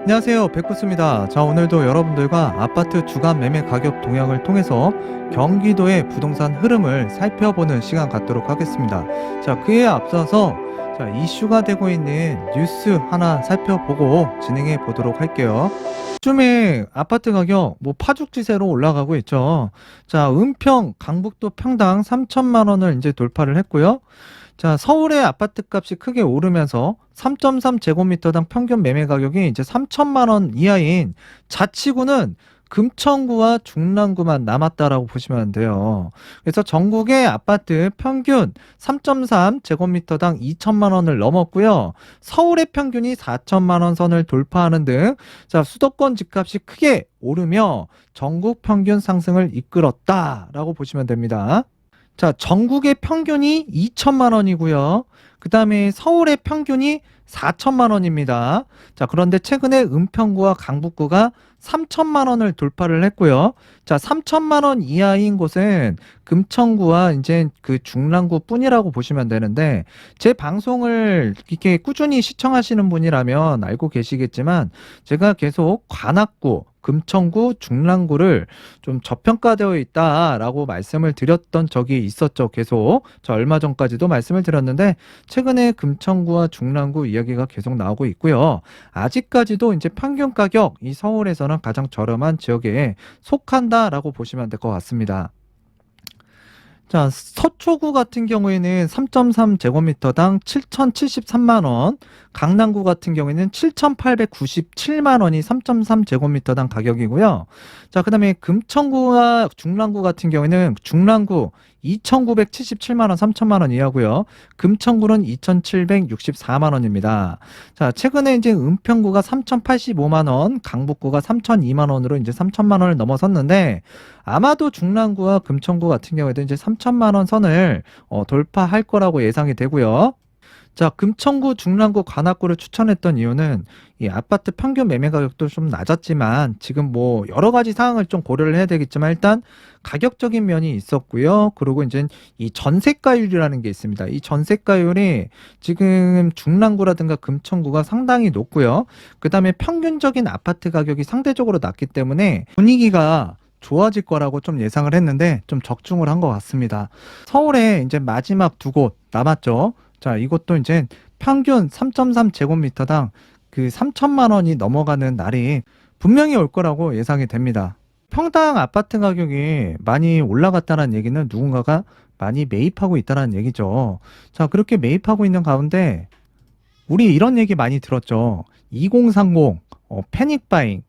안녕하세요, 백구스입니다. 자, 오늘도 여러분들과 아파트 주간 매매 가격 동향을 통해서 경기도의 부동산 흐름을 살펴보는 시간 갖도록 하겠습니다. 자, 그에 앞서서 이슈가 되고 있는 뉴스 하나 살펴보고 진행해 보도록 할게요. 요즘에 아파트 가격 파죽지세로 올라가고 있죠. 자, 은평, 강북도 평당 3천만 원을 이제 돌파를 했고요. 자, 서울의 아파트 값이 크게 오르면서 3.3제곱미터당 평균 매매 가격이 이제 3천만 원 이하인 자치구는 금천구와 중랑구만 남았다라고 보시면 돼요. 그래서 전국의 아파트 평균 3.3제곱미터당 2천만 원을 넘었고요. 서울의 평균이 4천만 원 선을 돌파하는 등 자, 수도권 집값이 크게 오르며 전국 평균 상승을 이끌었다라고 보시면 됩니다. 자, 전국의 평균이 2천만 원이고요. 그 다음에 서울의 평균이 4천만 원입니다. 자, 그런데 최근에 은평구와 강북구가 3천만 원을 돌파를 했고요. 자, 3천만 원 이하인 곳은 금천구와 이제 그 중랑구 뿐이라고 보시면 되는데, 제 방송을 이렇게 꾸준히 시청하시는 분이라면 알고 계시겠지만, 제가 계속 관악구, 금천구, 중랑구를 좀 저평가되어 있다라고 말씀을 드렸던 적이 있었죠. 계속 저 얼마 전까지도 말씀을 드렸는데 최근에 금천구와 중랑구 이야기가 계속 나오고 있고요. 아직까지도 이제 평균 가격 이 서울에서는 가장 저렴한 지역에 속한다라고 보시면 될 것 같습니다. 자, 서초구 같은 경우에는 3.3제곱미터당 7,073만 원, 강남구 같은 경우에는 7,897만 원이 3.3제곱미터당 가격이고요. 자, 그다음에 금천구와 중랑구 같은 경우에는 중랑구 2,977만 원, 3천만 원 이하고요. 금천구는 2,764만 원입니다. 자, 최근에 이제 은평구가 3,085만 원, 강북구가 3,002만 원으로 이제 3천만 원을 넘어섰는데 아마도 중랑구와 금천구 같은 경우에도 이제 3천만 원 선을 돌파할 거라고 예상이 되고요. 자, 금천구, 중랑구, 관악구를 추천했던 이유는 이 아파트 평균 매매 가격도 좀 낮았지만 지금 여러 가지 상황을 좀 고려를 해야 되겠지만 일단 가격적인 면이 있었고요. 그리고 이제 이 전세가율이라는 게 있습니다. 이 전세가율이 지금 중랑구라든가 금천구가 상당히 높고요. 그 다음에 평균적인 아파트 가격이 상대적으로 낮기 때문에 분위기가 좋아질 거라고 좀 예상을 했는데 좀 적중을 한 것 같습니다. 서울에 이제 마지막 두 곳 남았죠. 자, 이것도 이제 평균 3.3제곱미터당 그 3천만 원이 넘어가는 날이 분명히 올 거라고 예상이 됩니다. 평당 아파트 가격이 많이 올라갔다는 얘기는 누군가가 많이 매입하고 있다는 얘기죠. 자, 그렇게 매입하고 있는 가운데 우리 이런 얘기 많이 들었죠. 2030, 패닉바잉.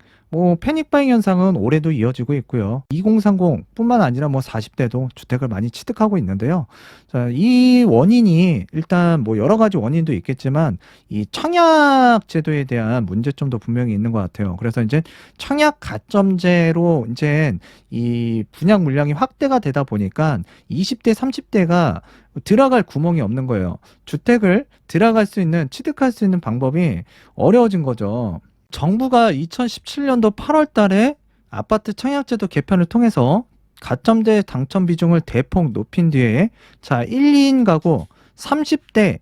패닉바잉 현상은 올해도 이어지고 있고요. 2030뿐만 아니라 40대도 주택을 많이 취득하고 있는데요. 자, 이 원인이 일단 여러 가지 원인도 있겠지만 이 청약 제도에 대한 문제점도 분명히 있는 것 같아요. 그래서 이제 청약 가점제로 이제 이 분양 물량이 확대가 되다 보니까 20대, 30대가 들어갈 구멍이 없는 거예요. 주택을 들어갈 수 있는, 취득할 수 있는 방법이 어려워진 거죠. 정부가 2017년도 8월 달에 아파트 청약제도 개편을 통해서 가점제 당첨 비중을 대폭 높인 뒤에 자, 1, 2인 가구 30대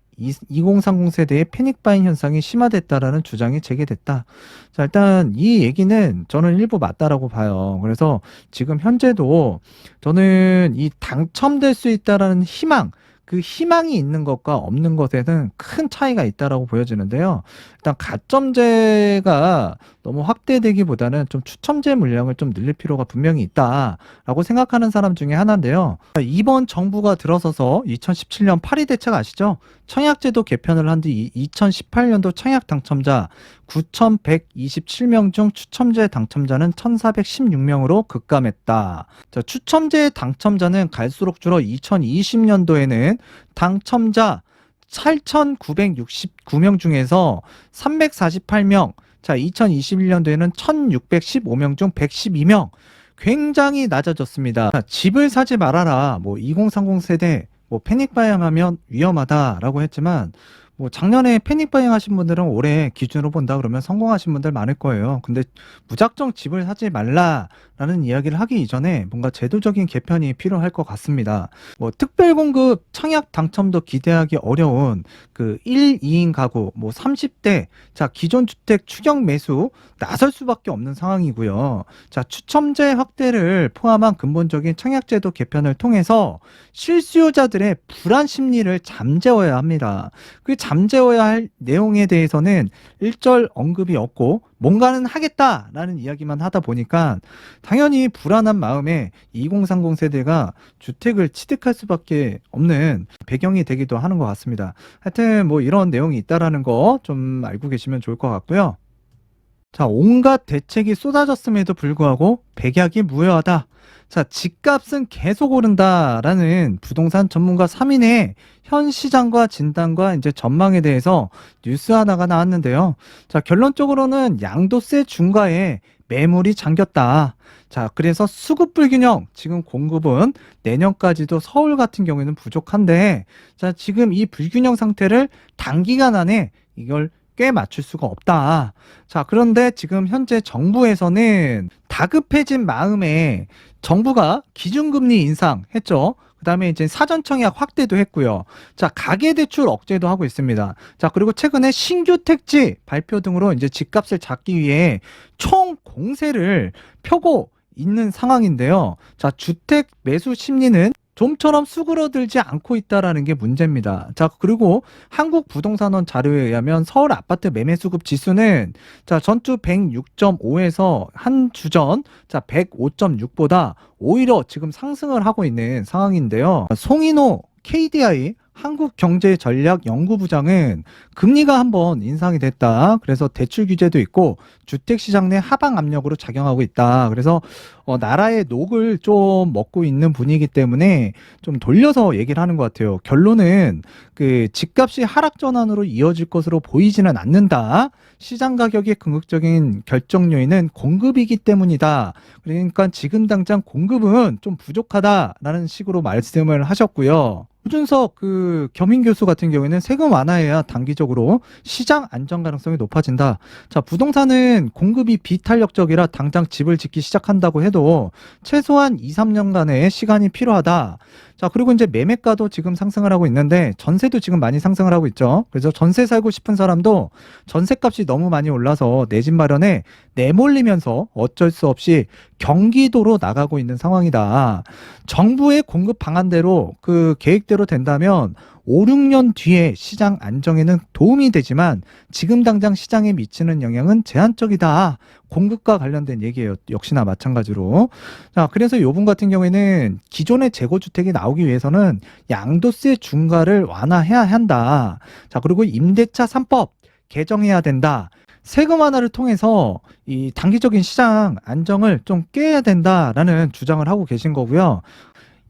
2030 세대의 패닉바잉 현상이 심화됐다라는 주장이 제기됐다. 자, 일단 이 얘기는 저는 일부 맞다라고 봐요. 그래서 지금 현재도 저는 이 당첨될 수 있다라는 희망, 그 희망이 있는 것과 없는 것에는 큰 차이가 있다라고 보여지는데요. 일단 가점제가 너무 확대되기보다는 좀 추첨제 물량을 좀 늘릴 필요가 분명히 있다라고 생각하는 사람 중에 하나인데요. 이번 정부가 들어서서 2017년 8.2 대책 아시죠? 청약제도 개편을 한 뒤 2018년도 청약 당첨자 9,127명 중 추첨제 당첨자는 1,416명으로 급감했다. 자, 추첨제 당첨자는 갈수록 줄어 2020년도에는 당첨자 8,969명 중에서 348명, 자, 2021년도에는 1,615명 중 112명, 굉장히 낮아졌습니다. 자, 집을 사지 말아라. 2030 세대, 패닉바잉 하면 위험하다라고 했지만, 작년에 패닉바잉 하신 분들은 올해 기준으로 본다 그러면 성공하신 분들 많을 거예요. 근데 무작정 집을 사지 말라라고 라는 이야기를 하기 이전에 뭔가 제도적인 개편이 필요할 것 같습니다. 뭐 특별 공급 청약 당첨도 기대하기 어려운 그 1, 2인 가구, 뭐 30대, 자, 기존 주택 추경 매수 나설 수밖에 없는 상황이고요. 자, 추첨제 확대를 포함한 근본적인 청약제도 개편을 통해서 실수요자들의 불안 심리를 잠재워야 합니다. 그 잠재워야 할 내용에 대해서는 일절 언급이 없고 뭔가는 하겠다라는 이야기만 하다 보니까 당연히 불안한 마음에 2030 세대가 주택을 취득할 수밖에 없는 배경이 되기도 하는 것 같습니다. 하여튼 뭐 이런 내용이 있다라는 거 좀 알고 계시면 좋을 것 같고요. 자, 온갖 대책이 쏟아졌음에도 불구하고 백약이 무효하다. 자, 집값은 계속 오른다라는 부동산 전문가 3인의 현 시장과 진단과 이제 전망에 대해서 뉴스 하나가 나왔는데요. 자, 결론적으로는 양도세 중과에 매물이 잠겼다. 자, 그래서 수급 불균형, 지금 공급은 내년까지도 서울 같은 경우에는 부족한데, 자, 지금 이 불균형 상태를 단기간 안에 이걸 꽤 맞출 수가 없다. 자, 그런데 지금 현재 정부에서는 다급해진 마음에 정부가 기준금리 인상했죠. 그 다음에 이제 사전청약 확대도 했고요. 자, 가계대출 억제도 하고 있습니다. 자, 그리고 최근에 신규 택지 발표 등으로 이제 집값을 잡기 위해 총 공세를 펴고 있는 상황인데요. 자, 주택 매수 심리는 좀처럼 수그러들지 않고 있다라는 게 문제입니다. 자, 그리고 한국부동산원 자료에 의하면 서울 아파트 매매 수급 지수는 자, 전주 106.5에서 한 주 전 자, 105.6보다 오히려 지금 상승을 하고 있는 상황인데요. 송인호 KDI 한국경제전략연구부장은 금리가 한번 인상이 됐다. 그래서 대출 규제도 있고 주택시장 내 하방 압력으로 작용하고 있다. 그래서 나라의 녹을 좀 먹고 있는 분위기 때문에 좀 돌려서 얘기를 하는 것 같아요. 결론은 그 집값이 하락 전환으로 이어질 것으로 보이지는 않는다. 시장 가격의 궁극적인 결정 요인은 공급이기 때문이다. 그러니까 지금 당장 공급은 좀 부족하다라는 식으로 말씀을 하셨고요. 유준석 그 겸임 교수 같은 경우에는 세금 완화해야 단기적으로 시장 안정 가능성이 높아진다. 자, 부동산은 공급이 비탄력적이라 당장 집을 짓기 시작한다고 해도 최소한 2, 3년간의 시간이 필요하다. 자, 그리고 이제 매매가도 지금 상승을 하고 있는데 전세도 지금 많이 상승을 하고 있죠. 그래서 전세 살고 싶은 사람도 전세값이 너무 많이 올라서 내 집 마련에 내몰리면서 어쩔 수 없이 경기도로 나가고 있는 상황이다. 정부의 공급 방안대로 그 계획대로 된다면 5, 6년 뒤에 시장 안정에는 도움이 되지만 지금 당장 시장에 미치는 영향은 제한적이다. 공급과 관련된 얘기예요. 역시나 마찬가지로. 자, 그래서 이분 같은 경우에는 기존의 재고주택이 나오기 위해서는 양도세 중과를 완화해야 한다. 자, 그리고 임대차 3법 개정해야 된다. 세금 완화를 통해서 이 단기적인 시장 안정을 좀 깨야 된다라는 주장을 하고 계신 거고요.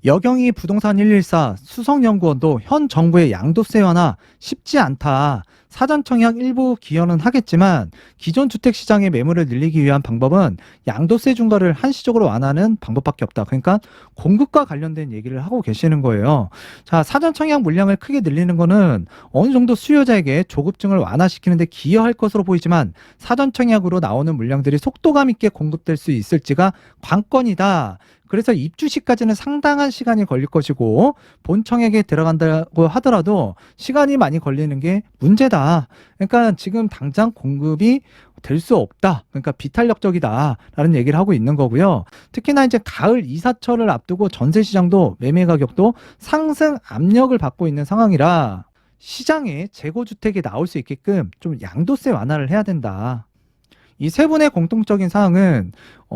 여경이 부동산 114 수석연구원도 현 정부의 양도세 완화 쉽지 않다. 사전청약 일부 기여는 하겠지만 기존 주택시장의 매물을 늘리기 위한 방법은 양도세 중과를 한시적으로 완화하는 방법밖에 없다. 그러니까 공급과 관련된 얘기를 하고 계시는 거예요. 자, 사전청약 물량을 크게 늘리는 거는 어느 정도 수요자에게 조급증을 완화시키는 데 기여할 것으로 보이지만 사전청약으로 나오는 물량들이 속도감 있게 공급될 수 있을지가 관건이다. 그래서 입주 시까지는 상당한 시간이 걸릴 것이고 본청약에 들어간다고 하더라도 시간이 많이 걸리는 게 문제다. 그러니까 지금 당장 공급이 될 수 없다. 그러니까 비탄력적이다라는 얘기를 하고 있는 거고요. 특히나 이제 가을 이사철을 앞두고 전세 시장도 매매 가격도 상승 압력을 받고 있는 상황이라 시장에 재고주택이 나올 수 있게끔 좀 양도세 완화를 해야 된다. 이 세 분의 공통적인 사항은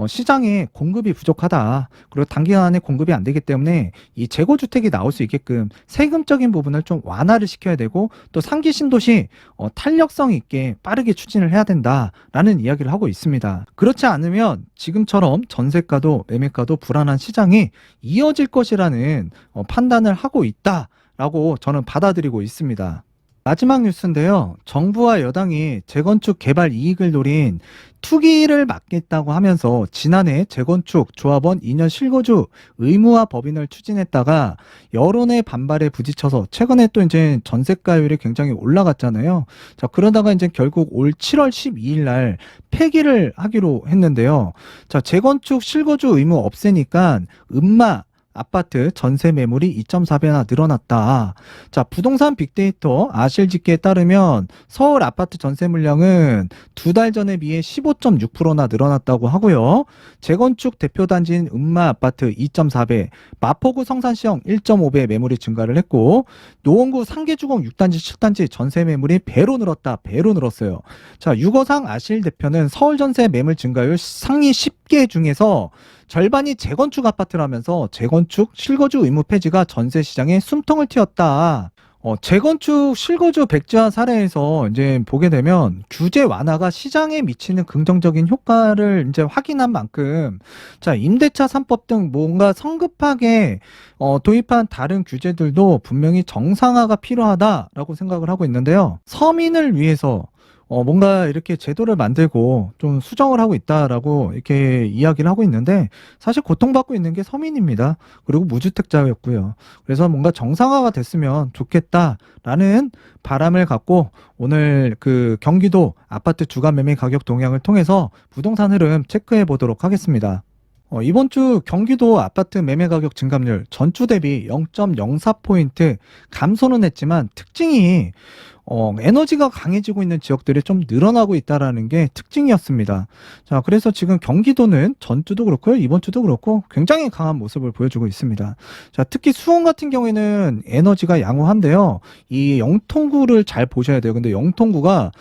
시장에 공급이 부족하다. 그리고 단기간에 공급이 안 되기 때문에 이 재고주택이 나올 수 있게끔 세금적인 부분을 좀 완화를 시켜야 되고 또 상기 신도시 탄력성 있게 빠르게 추진을 해야 된다라는 이야기를 하고 있습니다. 그렇지 않으면 지금처럼 전세가도 매매가도 불안한 시장이 이어질 것이라는 판단을 하고 있다라고 저는 받아들이고 있습니다. 마지막 뉴스인데요. 정부와 여당이 재건축 개발 이익을 노린 투기를 막겠다고 하면서 지난해 재건축 조합원 2년 실거주 의무화 법인을 추진했다가 여론의 반발에 부딪혀서 최근에 또 이제 전세가율이 굉장히 올라갔잖아요. 자, 그러다가 이제 결국 올 7월 12일 날 폐기를 하기로 했는데요. 자, 재건축 실거주 의무 없애니까 음마 아파트 전세 매물이 2.4배나 늘어났다. 자, 부동산 빅데이터 아실집계에 따르면 서울 아파트 전세 물량은 2달 전에 비해 15.6%나 늘어났다고 하고요. 재건축 대표 단지인 음마 아파트 2.4배, 마포구 성산시형 1.5배 매물이 증가를 했고, 노원구 상계주공 6단지, 7단지 전세 매물이 배로 늘었다. 배로 늘었어요. 자, 유거상 아실 대표는 서울 전세 매물 증가율 상위 10개 중에서 절반이 재건축 아파트라면서 재건축 실거주 의무 폐지가 전세 시장에 숨통을 틔웠다. 재건축 실거주 백지화 사례에서 이제 보게 되면 규제 완화가 시장에 미치는 긍정적인 효과를 이제 확인한 만큼, 자, 임대차 3법 등 뭔가 성급하게 도입한 다른 규제들도 분명히 정상화가 필요하다라고 생각을 하고 있는데요. 서민을 위해서 뭔가 이렇게 제도를 만들고 좀 수정을 하고 있다라고 이렇게 이야기를 하고 있는데, 사실 고통받고 있는 게 서민입니다. 그리고 무주택자였고요. 그래서 뭔가 정상화가 됐으면 좋겠다라는 바람을 갖고 오늘 그 경기도 아파트 주간 매매 가격 동향을 통해서 부동산 흐름 체크해 보도록 하겠습니다. 이번 주 경기도 아파트 매매 가격 증감률 전주 대비 0.04포인트 감소는 했지만 특징이 에너지가 강해지고 있는 지역들이 좀 늘어나고 있다라는 게 특징이었습니다. 자, 그래서 지금 경기도는 전주도 그렇고요, 이번 주도 그렇고 굉장히 강한 모습을 보여주고 있습니다. 자, 특히 수원 같은 경우에는 에너지가 양호한데요. 이 영통구를 잘 보셔야 돼요. 근데 영통구가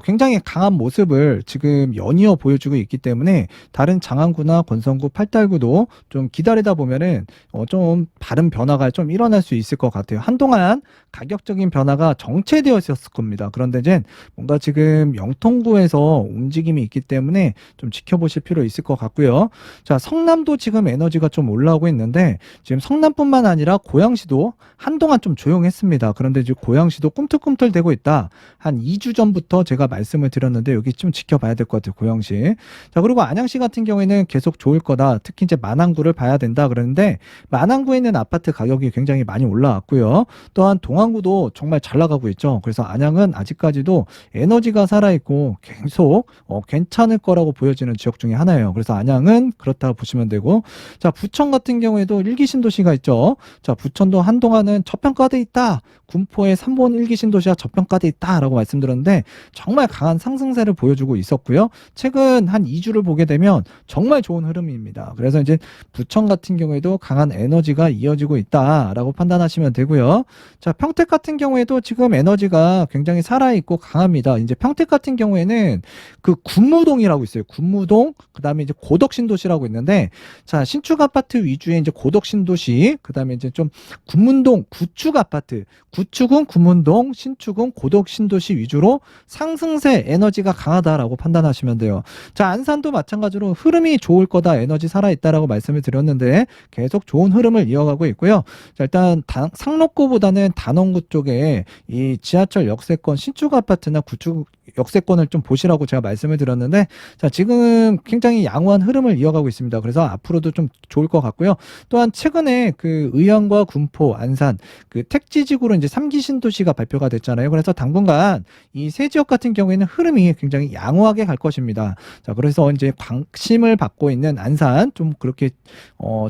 굉장히 강한 모습을 지금 연이어 보여주고 있기 때문에 다른 장안구나 권성구, 팔달구도 좀 기다리다 보면은 좀 다른 변화가 좀 일어날 수 있을 것 같아요. 한동안 가격적인 변화가 정체되어 있었을 겁니다. 그런데 이제 뭔가 지금 영통구에서 움직임이 있기 때문에 좀 지켜보실 필요 있을 것 같고요. 자, 성남도 지금 에너지가 좀 올라오고 있는데 지금 성남뿐만 아니라 고양시도 한동안 좀 조용했습니다. 그런데 지금 고양시도 꿈틀꿈틀 대고 있다. 한 2주 전부터 제가 말씀을 드렸는데 여기 좀 지켜봐야 될 것 같아요. 고양시. 자, 그리고 안양시 같은 경우에는 계속 좋을 거다. 특히 이제 만안구를 봐야 된다 그러는데 만안구에 있는 아파트 가격이 굉장히 많이 올라왔고요. 또한 동안구도 정말 잘 나가고 있죠. 그래서 안양은 아직까지도 에너지가 살아있고 계속 괜찮을 거라고 보여지는 지역 중에 하나예요. 그래서 안양은 그렇다고 보시면 되고, 자, 부천 같은 경우에도 일기 신도시가 있죠. 자, 부천도 한동안은 저평가돼 있다. 군포의 3본 일기 신도시가 저평가돼 있다라고 말씀드렸는데 정말 강한 상승세를 보여주고 있었고요. 최근 한 2주를 보게 되면 정말 좋은 흐름입니다. 그래서 이제 부천 같은 경우에도 강한 에너지가 이어지고 있다라고 판단하시면 되고요. 자, 평택 같은 경우에도 지금 에너지가 굉장히 살아있고 강합니다. 이제 평택 같은 경우에는 그 군무동이라고 있어요. 군무동, 그 다음에 이제 고덕신도시라고 있는데, 자, 신축 아파트 위주의 이제 고덕신도시, 그 다음에 이제 좀 군문동 구축 아파트, 구축은 군문동, 신축은 고덕신도시 위주로 상승세 에너지가 강하다라고 판단하시면 돼요. 자, 안산도 마찬가지로 흐름이 좋을 거다, 에너지 살아있다라고 말씀을 드렸는데 계속 좋은 흐름을 이어가고 있고요. 자, 일단 상록구보다는 단원구 쪽에 이 지하철 역세권 신축 아파트나 구축 역세권을 좀 보시라고 제가 말씀을 드렸는데, 자, 지금 굉장히 양호한 흐름을 이어가고 있습니다. 그래서 앞으로도 좀 좋을 것 같고요. 또한 최근에 그 의왕과 군포, 안산 그 택지지구로 이제 3기 신도시가 발표가 됐잖아요. 그래서 당분간 이 세 지역 같은 경우에는 흐름이 굉장히 양호하게 갈 것입니다. 자, 그래서 이제 관심을 받고 있는 안산 좀 그렇게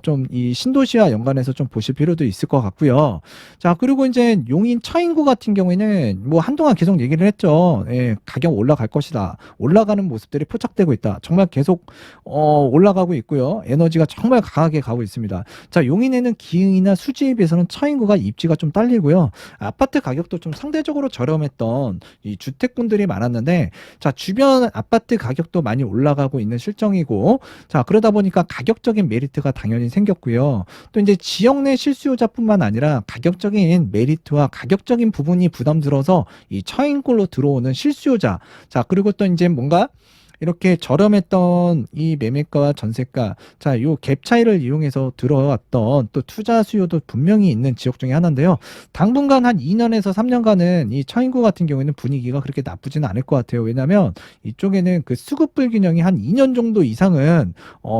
좀 이 신도시와 연관해서 좀 보실 필요도 있을 것 같고요. 자, 그리고 이제 용인 처인구 같은 경우에는 뭐 한동안 계속 얘기를 했죠. 예, 가격 올라갈 것이다. 올라가는 모습들이 포착되고 있다. 정말 계속 올라가고 있고요. 에너지가 정말 강하게 가고 있습니다. 자, 용인에는 기흥이나 수지에 비해서는 처인구가 입지가 좀 딸리고요. 아파트 가격도 좀 상대적으로 저렴했던 이 주택군들이 많았는데, 자, 주변 아파트 가격도 많이 올라가고 있는 실정이고, 자, 그러다 보니까 가격적인 메리트가 당연히 생겼고요. 또 이제 지역 내 실수요자뿐만 아니라 가격적인 메리트와 가격적인 부분이 부담스러워서 이 처인골로 들어오는 실수요자, 자, 그리고 또 이제 뭔가 이렇게 저렴했던 이 매매가와 전세가, 자, 요 갭 차이를 이용해서 들어왔던 또 투자 수요도 분명히 있는 지역 중에 하나인데요. 당분간 한 2년에서 3년간은 이 처인구 같은 경우에는 분위기가 그렇게 나쁘지는 않을 것 같아요. 왜냐하면 이쪽에는 그 수급 불균형이 한 2년 정도 이상은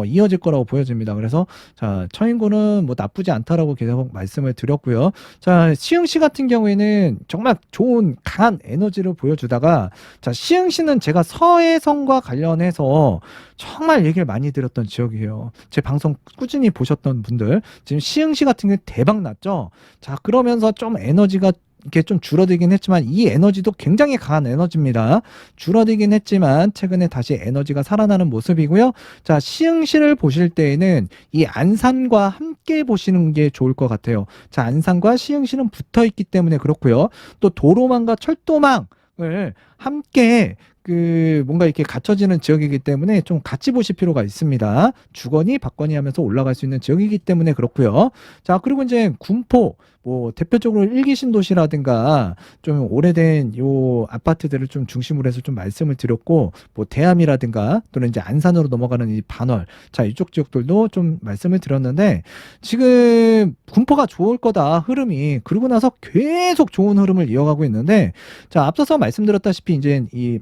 이어질 거라고 보여집니다. 그래서 자, 처인구는 뭐 나쁘지 않다라고 계속 말씀을 드렸고요. 자, 시흥시 같은 경우에는 정말 좋은 강한 에너지를 보여주다가, 자, 시흥시는 제가 서해성과 관련해서 정말 얘기를 많이 드렸던 지역이에요. 제 방송 꾸준히 보셨던 분들, 지금 시흥시 같은 경우 대박 났죠? 자, 그러면서 좀 에너지가 이렇게 좀 줄어들긴 했지만 이 에너지도 굉장히 강한 에너지입니다. 줄어들긴 했지만 최근에 다시 에너지가 살아나는 모습이고요. 자, 시흥시를 보실 때에는 이 안산과 함께 보시는 게 좋을 것 같아요. 자, 안산과 시흥시는 붙어 있기 때문에 그렇고요. 또 도로망과 철도망을 함께 뭔가 이렇게 갖춰지는 지역이기 때문에 좀 같이 보실 필요가 있습니다. 주거니 받거니 하면서 올라갈 수 있는 지역이기 때문에 그렇고요. 자, 그리고 이제 군포, 뭐 대표적으로 일기 신도시라든가 좀 오래된 요 아파트들을 좀 중심으로 해서 좀 말씀을 드렸고, 뭐 대암이라든가 또는 이제 안산으로 넘어가는 이 반월, 자, 이쪽 지역들도 좀 말씀을 드렸는데, 지금 군포가 좋을 거다 흐름이, 그러고 나서 계속 좋은 흐름을 이어가고 있는데, 자, 앞서서 말씀드렸다시피 이제 이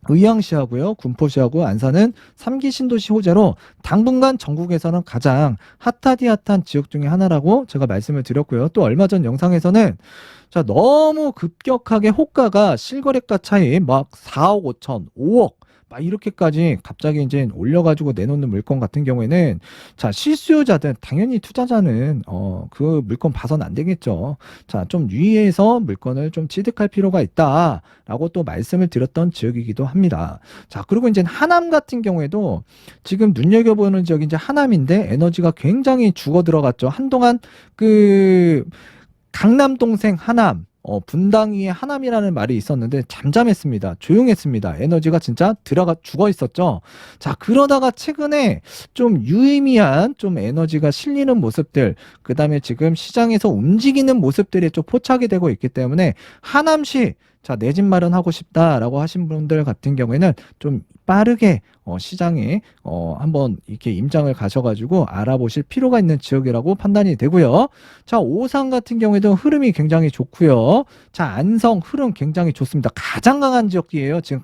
의왕시하고요, 군포시하고 안산은 3기 신도시 호재로 당분간 전국에서는 가장 핫하디 핫한 지역 중에 하나라고 제가 말씀을 드렸고요. 또 얼마 전 영상에서는 자, 너무 급격하게 호가가 실거래가 차이 막 4억 5천, 5억 막 이렇게까지 갑자기 이제 올려가지고 내놓는 물건 같은 경우에는, 자, 실수요자들, 당연히 투자자는 그 물건 봐서는 안 되겠죠. 자, 좀 유의해서 물건을 좀 취득할 필요가 있다라고 또 말씀을 드렸던 지역이기도 합니다. 자, 그리고 이제 하남 같은 경우에도 지금 눈여겨보는 지역이 이제 하남인데 에너지가 굉장히 죽어 들어갔죠. 한동안 강남 동생 하남, 분당 위에 하남이라는 말이 있었는데 잠잠했습니다. 조용했습니다. 에너지가 진짜 들어가 죽어 있었죠. 자, 그러다가 최근에 좀 유의미한 좀 에너지가 실리는 모습들, 그 다음에 지금 시장에서 움직이는 모습들이 좀 포착이 되고 있기 때문에 하남시, 자, 내 집 마련하고 싶다라고 하신 분들 같은 경우에는 좀 빠르게 시장에 한번 이렇게 임장을 가셔가지고 알아보실 필요가 있는 지역이라고 판단이 되고요. 자, 오산 같은 경우에도 흐름이 굉장히 좋고요. 자, 안성 흐름 굉장히 좋습니다. 가장 강한 지역이에요. 지금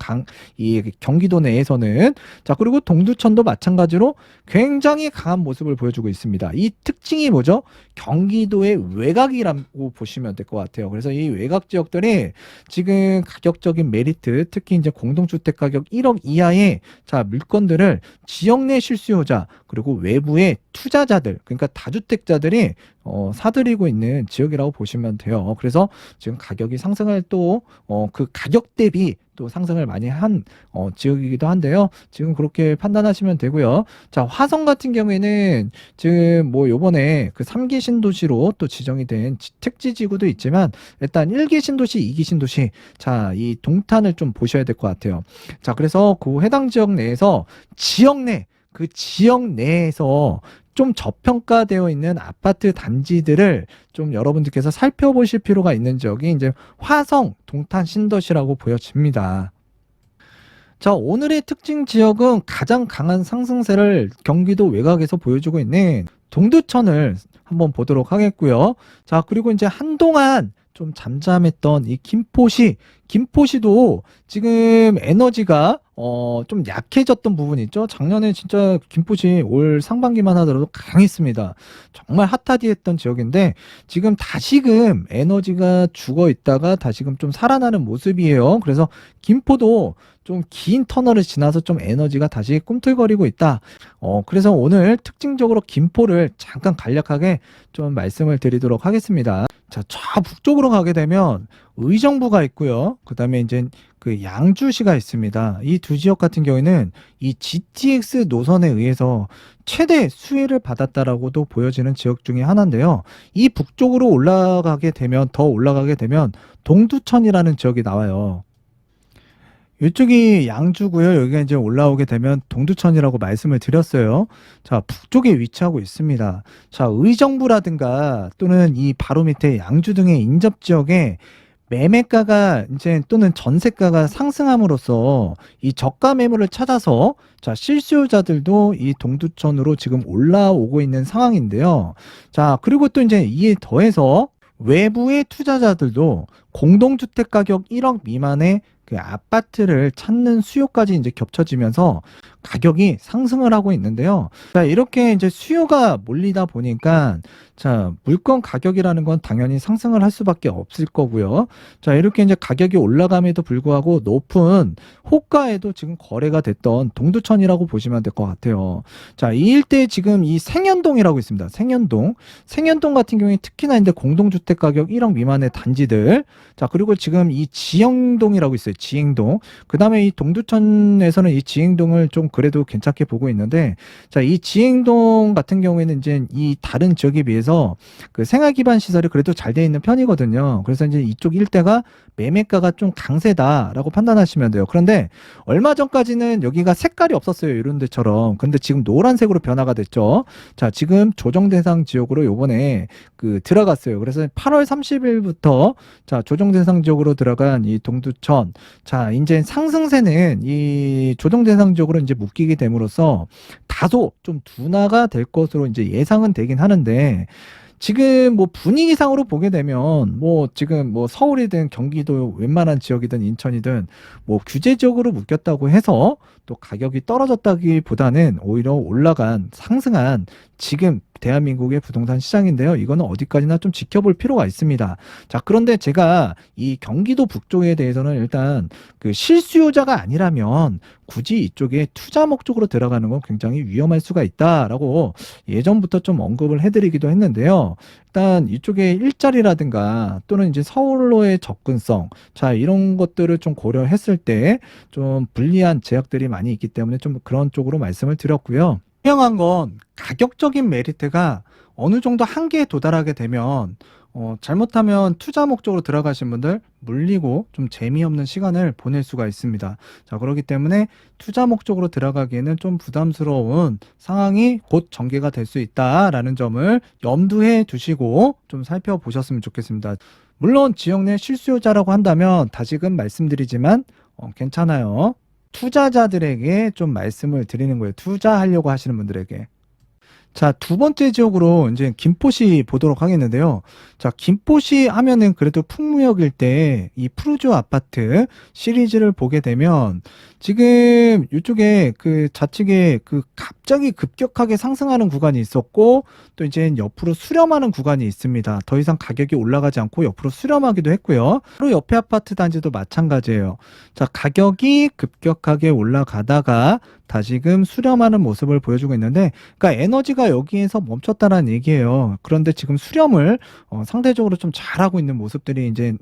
이 경기도 내에서는. 자, 그리고 동두천도 마찬가지로 굉장히 강한 모습을 보여주고 있습니다. 이 특징이 뭐죠? 경기도의 외곽이라고 보시면 될 것 같아요. 그래서 이 외곽 지역들이 지금 가격적인 메리트, 특히 이제 공동주택 가격 1억 이하의, 자, 물건들을 지역 내 실수요자 그리고 외부의 투자자들, 그러니까 다주택자들이 사들이고 있는 지역이라고 보시면 돼요. 그래서 지금 가격이 상승할 또 그 가격 대비 또 상승을 많이 한 지역이기도 한데요. 지금 그렇게 판단하시면 되고요. 자, 화성 같은 경우에는 지금 뭐 요번에 그 3기 신도시로 또 지정이 된 택지 지구도 있지만, 일단 1기 신도시, 2기 신도시, 자, 이 동탄을 좀 보셔야 될 것 같아요. 자, 그래서 그 해당 지역 내에서 그 지역 내에서 좀 저평가되어 있는 아파트 단지들을 좀 여러분들께서 살펴보실 필요가 있는 지역이 이제 화성, 동탄, 신도시라고 보여집니다. 자, 오늘의 특징 지역은 가장 강한 상승세를 경기도 외곽에서 보여주고 있는 동두천을 한번 보도록 하겠고요. 자, 그리고 이제 한동안 좀 잠잠했던 이 김포시도 지금 에너지가 좀 약해졌던 부분이 있죠. 작년에 진짜 김포시 올 상반기만 하더라도 강했습니다. 정말 핫하디했던 지역인데 지금 다시금 에너지가 죽어 있다가 다시금 좀 살아나는 모습이에요. 그래서 김포도 좀 긴 터널을 지나서 좀 에너지가 다시 꿈틀거리고 있다. 그래서 오늘 특징적으로 김포를 잠깐 간략하게 좀 말씀을 드리도록 하겠습니다. 자, 저 북쪽으로 가게 되면 의정부가 있고요. 그 다음에 이제 그 양주시가 있습니다. 이 두 지역 같은 경우에는 이 GTX 노선에 의해서 최대 수혜를 받았다라고도 보여지는 지역 중에 하나인데요. 이 북쪽으로 더 올라가게 되면 동두천이라는 지역이 나와요. 이쪽이 양주고요. 여기가 이제 올라오게 되면 동두천이라고 말씀을 드렸어요. 자, 북쪽에 위치하고 있습니다. 자, 의정부라든가 또는 이 바로 밑에 양주 등의 인접 지역에 매매가가 이제 또는 전세가가 상승함으로써 이 저가 매물을 찾아서 자, 실수요자들도 이 동두천으로 지금 올라오고 있는 상황인데요. 자, 그리고 또 이제 이에 더해서 외부의 투자자들도 공동주택 가격 1억 미만의 그 아파트를 찾는 수요까지 이제 겹쳐지면서 가격이 상승을 하고 있는데요. 자, 이렇게 이제 수요가 몰리다 보니까 자, 물건 가격이라는 건 당연히 상승을 할 수밖에 없을 거고요. 자, 이렇게 이제 가격이 올라감에도 불구하고 높은 호가에도 지금 거래가 됐던 동두천이라고 보시면 될 것 같아요. 자, 이 일대에 지금 이 생연동이라고 있습니다. 생연동. 생연동 같은 경우에 특히나 이제 공동주택 가격 1억 미만의 단지들. 자, 그리고 지금 이 지영동이라고 있어요. 지행동. 그 다음에 이 동두천에서는 이 지행동을 좀 그래도 괜찮게 보고 있는데, 자, 이 지행동 같은 경우에는 이제 이 다른 지역에 비해서 그 생활 기반 시설이 그래도 잘 돼 있는 편이거든요. 그래서 이제 이쪽 일대가 매매가가 좀 강세다라고 판단하시면 돼요. 그런데 얼마 전까지는 여기가 색깔이 없었어요. 이런 데처럼. 근데 지금 노란색으로 변화가 됐죠. 자, 지금 조정 대상 지역으로 요번에 그 들어갔어요. 그래서 8월 30일부터 자, 조정 대상 지역으로 들어간 이 동두천. 자, 이제 상승세는 이 조정 대상 지역으로 이제 묶이게 됨으로써 다소 좀 둔화가 될 것으로 이제 예상은 되긴 하는데, 지금 뭐 분위기상으로 보게 되면 뭐 지금 뭐 서울이든 경기도 웬만한 지역이든 인천이든 뭐 규제적으로 묶였다고 해서 또 가격이 떨어졌다기보다는 오히려 올라간 상승한 지금 대한민국의 부동산 시장인데요. 이거는 어디까지나 좀 지켜볼 필요가 있습니다. 자, 그런데 제가 이 경기도 북쪽에 대해서는 일단 그 실수요자가 아니라면 굳이 이쪽에 투자 목적으로 들어가는 건 굉장히 위험할 수가 있다라고 예전부터 좀 언급을 해드리기도 했는데요. 일단 이쪽에 일자리라든가 또는 이제 서울로의 접근성, 자, 이런 것들을 좀 고려했을 때 좀 불리한 제약들이 많이 있기 때문에 좀 그런 쪽으로 말씀을 드렸고요. 분명한 건 가격적인 메리트가 어느 정도 한계에 도달하게 되면 잘못하면 투자 목적으로 들어가신 분들 물리고 좀 재미없는 시간을 보낼 수가 있습니다. 자, 그렇기 때문에 투자 목적으로 들어가기에는 좀 부담스러운 상황이 곧 전개가 될 수 있다라는 점을 염두해 두시고 좀 살펴보셨으면 좋겠습니다. 물론 지역 내 실수요자라고 한다면 다시금 말씀드리지만 괜찮아요. 투자자들에게 좀 말씀을 드리는 거예요. 투자하려고 하시는 분들에게. 자, 두 번째 지역으로 이제 김포시 보도록 하겠는데요. 자, 김포시 하면은 그래도 풍무역일 때 이 푸르지오 아파트 시리즈를 보게 되면 지금 이쪽에 그 좌측에 그 갑자기 급격하게 상승하는 구간이 있었고 또 이제 옆으로 수렴하는 구간이 있습니다. 더 이상 가격이 올라가지 않고 옆으로 수렴하기도 했고요. 바로 옆에 아파트 단지도 마찬가지예요. 자, 가격이 급격하게 올라가다가 다시금 수렴하는 모습을 보여주고 있는데, 그러니까 에너지가 여기에서 멈췄다는 얘기예요. 그런데 지금 수렴을 상대적으로 좀 잘하고 있는 모습들이 이제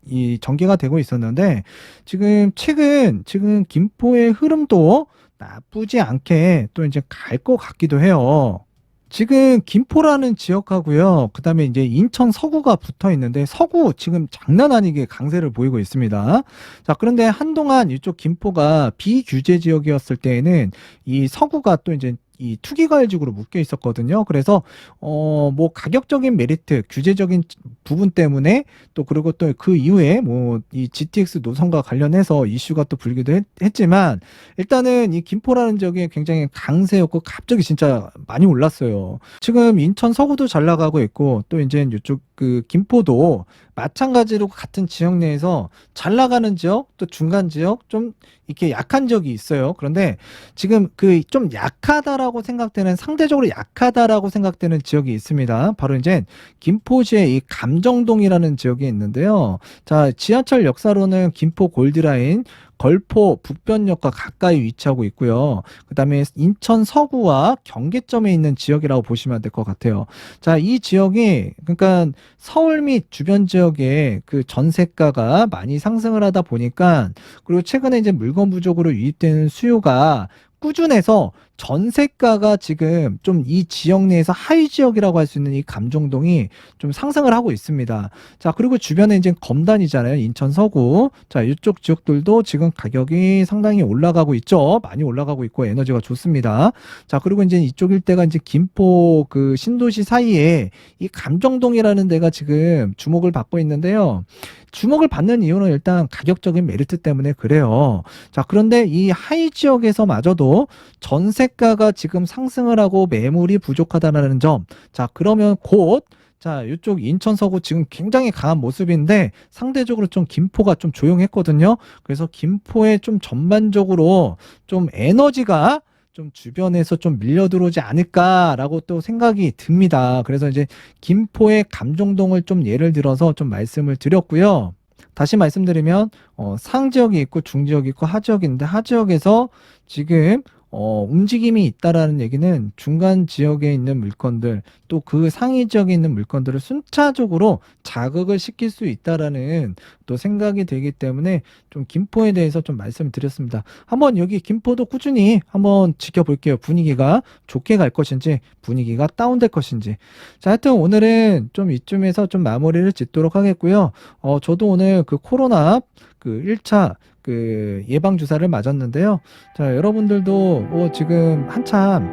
이 전개가 되고 있었는데, 최근 지금 김포의 흐름도 나쁘지 않게 또 이제 갈 것 같기도 해요. 지금 김포라는 지역하고요. 그다음에 이제 인천 서구가 붙어 있는데 서구 지금 장난 아니게 강세를 보이고 있습니다. 자, 그런데 한동안 이쪽 김포가 비규제 지역이었을 때에는 이 서구가 또 이제 이 투기과열지구로 묶여 있었거든요. 그래서 뭐 가격적인 메리트, 규제적인 부분 때문에 또 그리고 또 그 이후에 뭐 이 GTX 노선과 관련해서 이슈가 또 불기도 했지만 일단은 이 김포라는 지역이 굉장히 강세였고 갑자기 진짜 많이 올랐어요. 지금 인천 서구도 잘 나가고 있고 또 이제 이쪽 그 김포도 마찬가지로 같은 지역 내에서 잘 나가는 지역 또 중간 지역 좀 이렇게 약한 지역이 있어요. 그런데 지금 그 좀 약하다라고 생각되는 상대적으로 약하다라고 생각되는 지역이 있습니다. 바로 이제 김포시의 이 감정동이라는 지역이 있는데요. 자, 지하철 역사로는 김포 골드라인 걸포 북변역과 가까이 위치하고 있고요. 그다음에 인천 서구와 경계점에 있는 지역이라고 보시면 될 것 같아요. 자, 이 지역이 그러니까 서울 및 주변 지역에 그 전세가가 많이 상승을 하다 보니까 그리고 최근에 이제 물건 부족으로 유입되는 수요가 꾸준해서 전세가가 지금 좀 이 지역 내에서 하위 지역이라고 할 수 있는 이 감정동이 좀 상승을 하고 있습니다. 자, 그리고 주변에 이제 검단이잖아요. 인천 서구. 자, 이쪽 지역들도 지금 가격이 상당히 올라가고 있죠. 많이 올라가고 있고 에너지가 좋습니다. 자, 그리고 이제 이쪽 일대가 이제 김포 그 신도시 사이에 이 감정동이라는 데가 지금 주목을 받고 있는데요. 주목을 받는 이유는 일단 가격적인 메리트 때문에 그래요. 자, 그런데 이 하위 지역에서마저도 전세가가 지금 상승을 하고 매물이 부족하다는 점. 자, 그러면 곧 자, 이쪽 인천 서구 지금 굉장히 강한 모습인데 상대적으로 좀 김포가 좀 조용했거든요. 그래서 김포에 좀 전반적으로 좀 에너지가 좀 주변에서 좀 밀려 들어오지 않을까라고 또 생각이 듭니다. 그래서 이제 김포의 감정동을 좀 예를 들어서 좀 말씀을 드렸고요. 다시 말씀드리면 상지역이 있고 중지역이 있고 하지역인데 하지역에서 지금 움직임이 있다라는 얘기는 중간 지역에 있는 물건들 또 그 상위 지역에 있는 물건들을 순차적으로 자극을 시킬 수 있다라는 또 생각이 되기 때문에 좀 김포에 대해서 좀 말씀드렸습니다. 한번 여기 김포도 꾸준히 한번 지켜볼게요. 분위기가 좋게 갈 것인지 분위기가 다운될 것인지. 자, 하여튼 오늘은 좀 이쯤에서 좀 마무리를 짓도록 하겠고요. 저도 오늘 그 코로나 그 1차 그 예방주사를 맞았는데요. 자, 여러분들도 지금 한참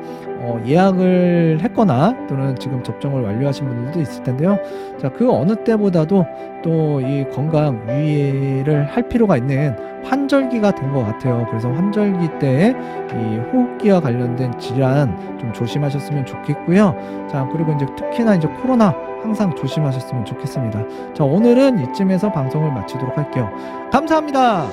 예약을 했거나 또는 지금 접종을 완료하신 분들도 있을 텐데요. 자, 그 어느 때보다도 또 이 건강 유의를 할 필요가 있는 환절기가 된 것 같아요. 그래서 환절기 때 이 호흡기와 관련된 질환 좀 조심하셨으면 좋겠고요. 자, 그리고 이제 특히나 이제 코로나 항상 조심하셨으면 좋겠습니다. 자, 오늘은 이쯤에서 방송을 마치도록 할게요. 감사합니다.